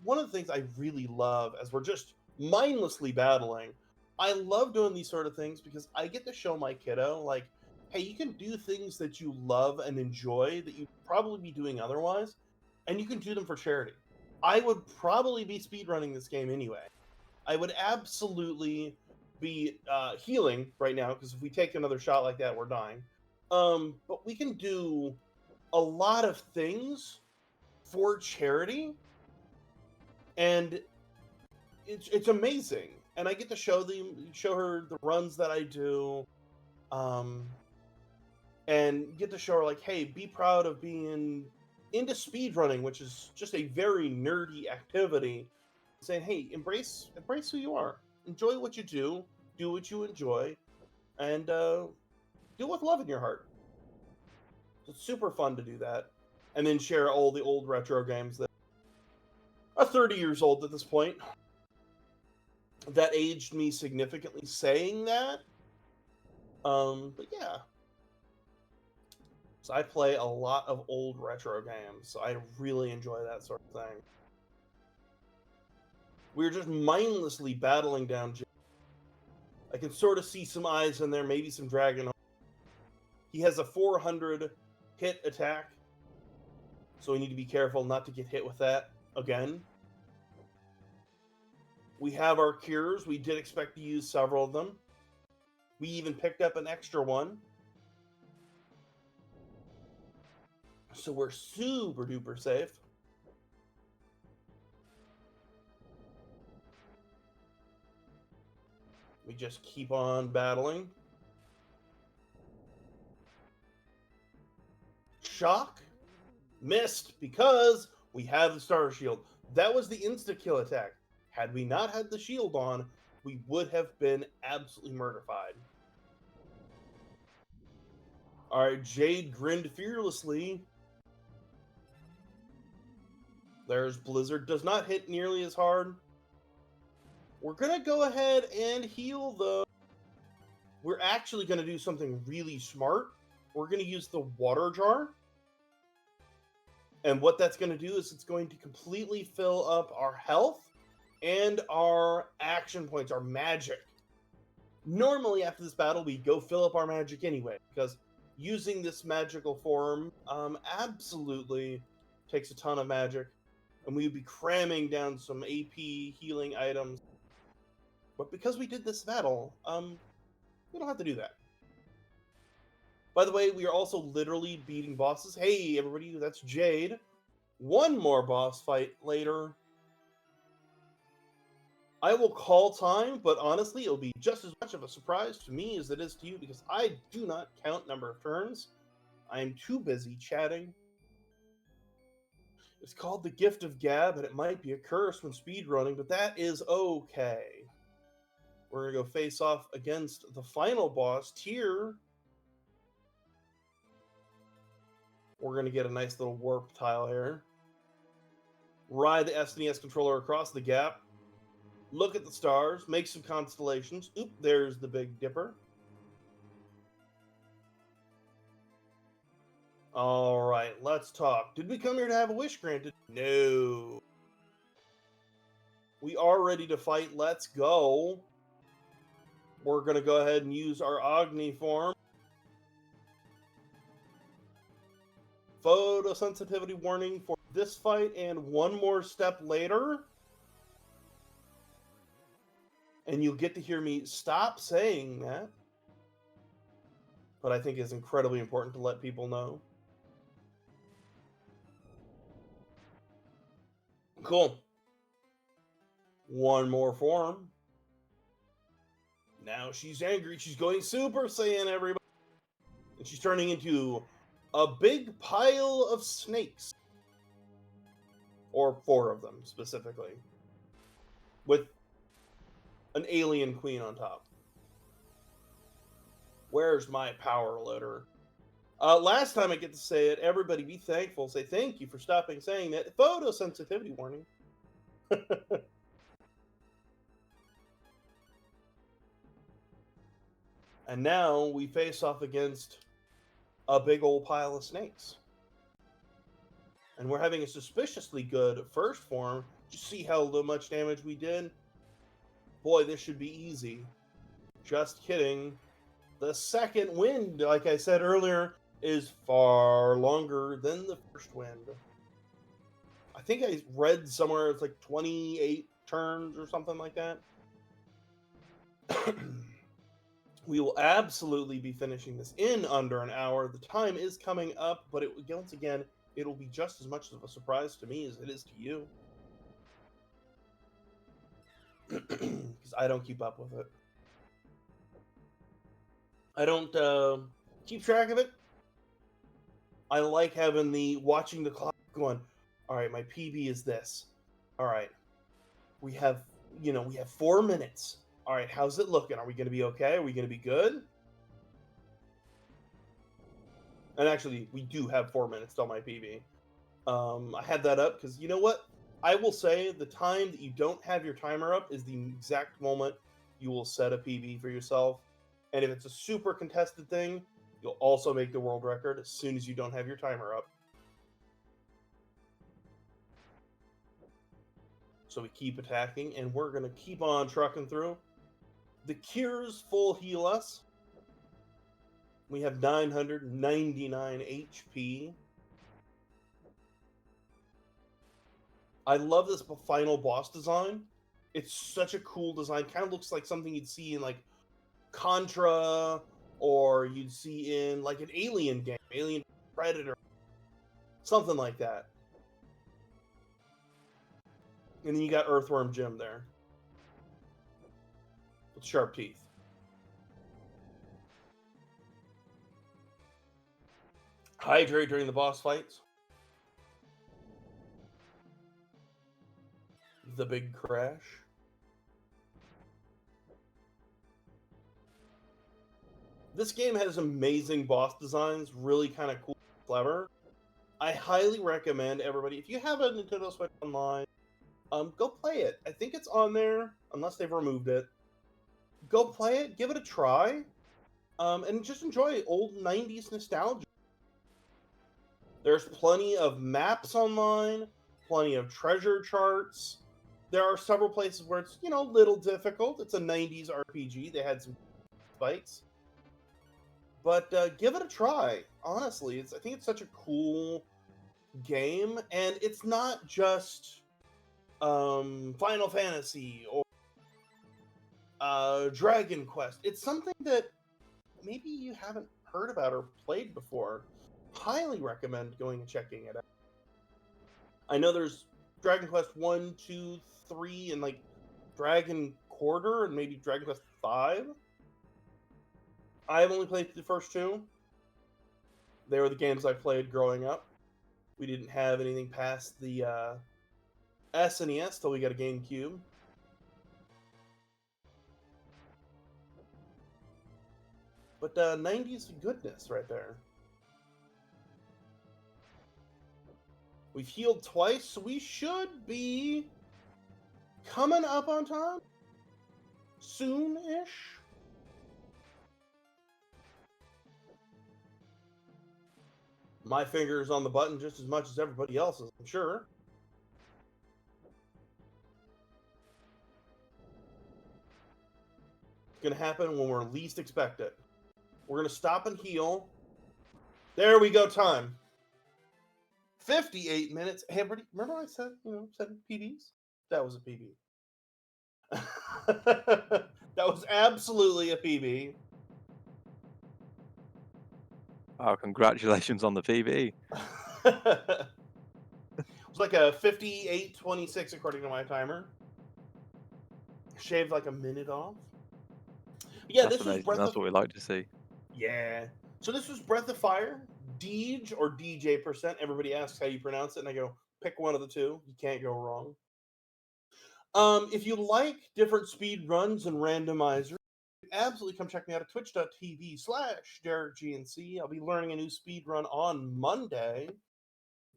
[SPEAKER 2] one of the things I really love, as we're just mindlessly battling, I love doing these sort of things because I get to show my kiddo, like, hey, you can do things that you love and enjoy that you'd probably be doing otherwise, and you can do them for charity. I would probably be speedrunning this game anyway. I would absolutely be healing right now, because if we take another shot like that, we're dying. But we can do a lot of things for charity, and it's amazing. And I get to show her the runs that I do, and get to show her, like, hey, be proud of being into speedrunning, which is just a very nerdy activity. Saying, hey, embrace who you are, enjoy what you do what you enjoy, and do it with love in your heart. It's super fun to do that, and then share all the old retro games that are 30 years old at this point. That aged me significantly saying that. But yeah. So I play a lot of old retro games, so I really enjoy that sort of thing. We're just mindlessly battling down. I can sort of see some eyes in there, maybe some dragon. He has a 400 hit attack, so we need to be careful not to get hit with that again. We have our cures. We did expect to use several of them. We even picked up an extra one. So we're super duper safe. We just keep on battling. Shock. Missed because we have the Star Shield. That was the insta-kill attack. Had we not had the shield on, we would have been absolutely murdified. Alright, Jade grinned fearlessly. There's Blizzard. Does not hit nearly as hard. We're going to go ahead and heal, though. We're actually going to do something really smart. We're going to use the water jar. And what that's going to do is it's going to completely fill up our health and our action points, our magic. Normally, after this battle, we go fill up our magic anyway, because using this magical form absolutely takes a ton of magic, and we would be cramming down some AP healing items. But because we did this battle, we don't have to do that. By the way, we are also literally beating bosses. Hey, everybody, that's Jade. One more boss fight later. I will call time, but honestly, it'll be just as much of a surprise to me as it is to you, because I do not count number of turns. I am too busy chatting. It's called the Gift of Gab, and it might be a curse when speedrunning, but that is okay. We're going to go face off against the final boss, Tyr. We're going to get a nice little warp tile here. Ride the SNES controller across the gap. Look at the stars. Make some constellations. Oop, there's the Big Dipper. All right, let's talk. Did we come here to have a wish granted? No. We are ready to fight. Let's go. We're going to go ahead and use our Agni form. Photosensitivity warning for this fight, and one more step later, and you'll get to hear me stop saying that. But I think it's incredibly important to let people know. Cool. One more form. Now she's angry. She's going Super Saiyan, everybody. And she's turning into a big pile of snakes. Or 4 of them, specifically. With an alien queen on top. Where's my power loader? Last time I get to say it, everybody be thankful. Say thank you for stopping saying that. Photosensitivity warning. And now we face off against a big old pile of snakes. And we're having a suspiciously good first form. Just see how much damage we did. Boy, this should be easy. Just kidding. The second wind, like I said earlier, is far longer than the first wind. I think I read somewhere it's like 28 turns or something like that. We will absolutely be finishing this in under an hour. The time is coming up, but once again, it'll be just as much of a surprise to me as it is to you. Because I don't keep up with it. I don't keep track of it. I like having watching the clock going, all right, my PB is this. All right, we have 4 minutes. All right, how's it looking? Are we going to be okay? Are we going to be good? And actually, we do have 4 minutes till my PB. I had that up because you know what? I will say the time that you don't have your timer up is the exact moment you will set a PB for yourself. And if it's a super contested thing, you'll also make the world record as soon as you don't have your timer up. So we keep attacking, and we're going to keep on trucking through. The cures full heal us. We have 999 HP. I love this final boss design. It's such a cool design. Kind of looks like something you'd see in like Contra, or you'd see in like an Alien game, Alien Predator, something like that. And then you got Earthworm Jim there with sharp teeth. Hydrate during the boss fights. The big crash. This game has amazing boss designs, really kind of cool, clever. I highly recommend everybody, if you have a Nintendo Switch Online, go play it. I think it's on there, unless they've removed it. Go play it, give it a try, and just enjoy old 90s nostalgia. There's plenty of maps online, plenty of treasure charts. There are several places where it's, a little difficult. It's a 90s RPG. They had some fights. But give it a try. Honestly, I think it's such a cool game, and it's not just Final Fantasy or Dragon Quest. It's something that maybe you haven't heard about or played before. Highly recommend going and checking it out. I know there's Dragon Quest 1, 2, 3, and like Dragon Quarter, and maybe Dragon Quest 5. I've only played the first two. They were the games I played growing up. We didn't have anything past the SNES till we got a GameCube. But 90s goodness right there. We've healed twice, so we should be coming up on time soon-ish. My finger's on the button just as much as everybody else's, I'm sure. It's going to happen when we're least expect it. We're going to stop and heal. There we go, time. 58 minutes. Hey, everybody, remember I said, said PBs? That was a PB. That was absolutely a PB.
[SPEAKER 1] Oh, congratulations on the PB.
[SPEAKER 2] It was like a 58:26 according to my timer. Shaved like a minute off. Yeah,
[SPEAKER 1] That's
[SPEAKER 2] this was
[SPEAKER 1] amazing. That's what we like to see.
[SPEAKER 2] Yeah. So this was Breath of Fire, Deej or DJ%. Everybody asks how you pronounce it, and I go, pick one of the two. You can't go wrong. If you like different speed runs and randomizers, absolutely come check me out at twitch.tv/DerekGNC. I'll be learning a new speed run on Monday.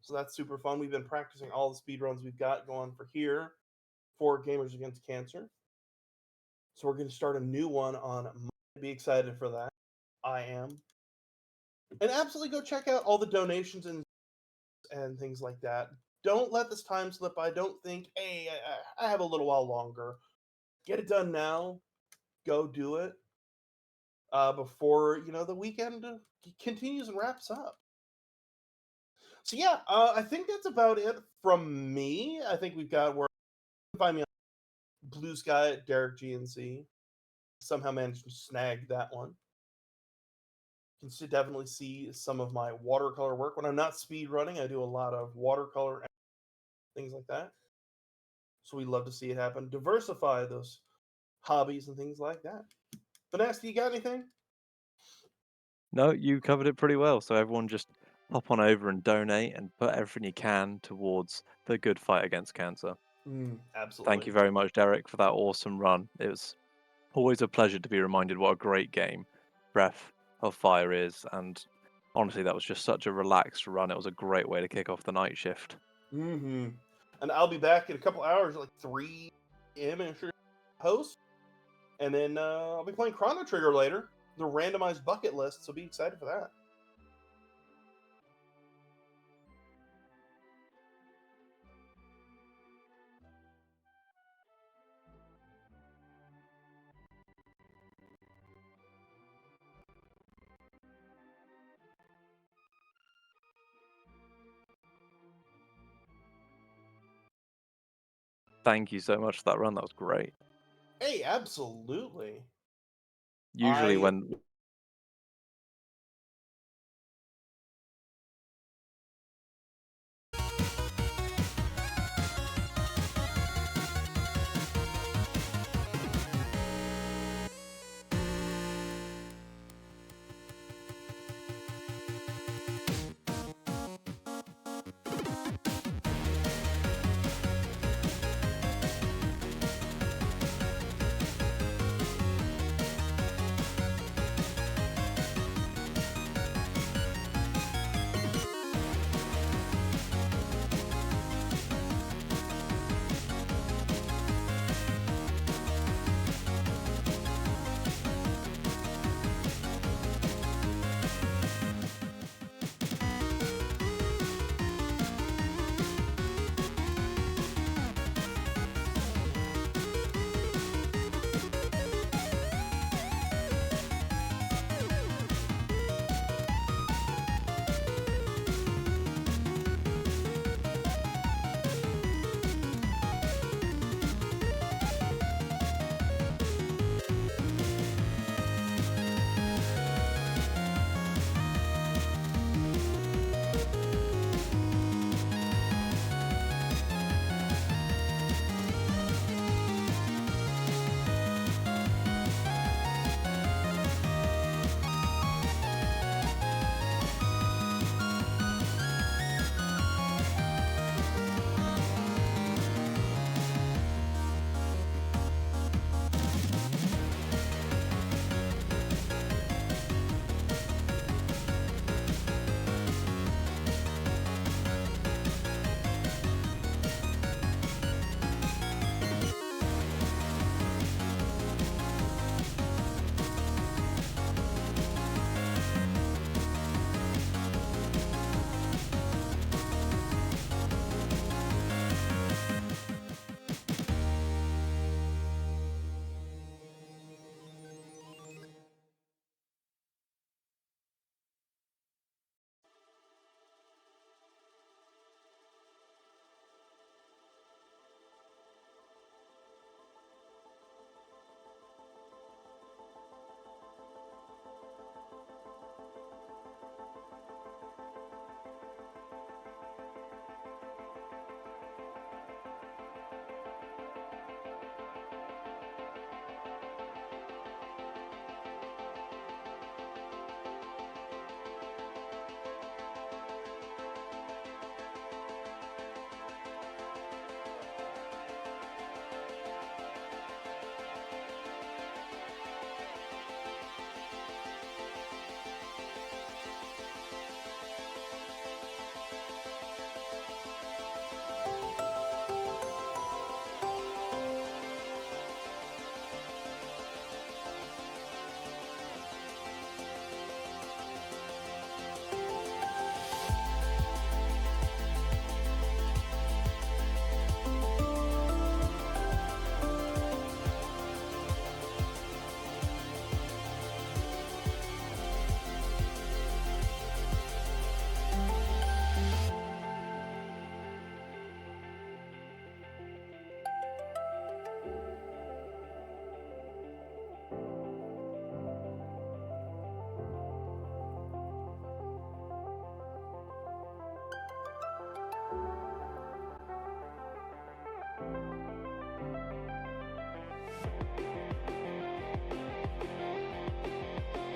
[SPEAKER 2] So that's super fun. We've been practicing all the speed runs we've got going for here for Gamers Against Cancer. So we're going to start a new one on Monday. Be excited for that. I am. And absolutely go check out all the donations and things like that. Don't let this time slip by. Don't think, hey, I have a little while longer. Get it done now. Go do it before the weekend continues and wraps up. So yeah, I think that's about it from me. I think we've got where you can find me on Blue Sky at Derek GNC. Somehow managed to snag that one. You can definitely see some of my watercolor work. When I'm not speed running, I do a lot of watercolor and things like that. So we love to see it happen. Diversify those hobbies and things like that. Vanessa, you got anything?
[SPEAKER 1] No, you covered it pretty well. So everyone just hop on over and donate and put everything you can towards the good fight against cancer.
[SPEAKER 2] Absolutely.
[SPEAKER 1] Thank you very much, Derek, for that awesome run. It was always a pleasure to be reminded what a great game Breath of Fire is. And honestly, that was just such a relaxed run. It was a great way to kick off the night shift.
[SPEAKER 2] And I'll be back in a couple hours, like 3 a.m. and host. And then I'll be playing Chrono Trigger later, the randomized bucket list. So be excited for that.
[SPEAKER 1] Thank you so much for that run. That was great.
[SPEAKER 2] Hey, absolutely.
[SPEAKER 1] Usually
[SPEAKER 2] I
[SPEAKER 1] when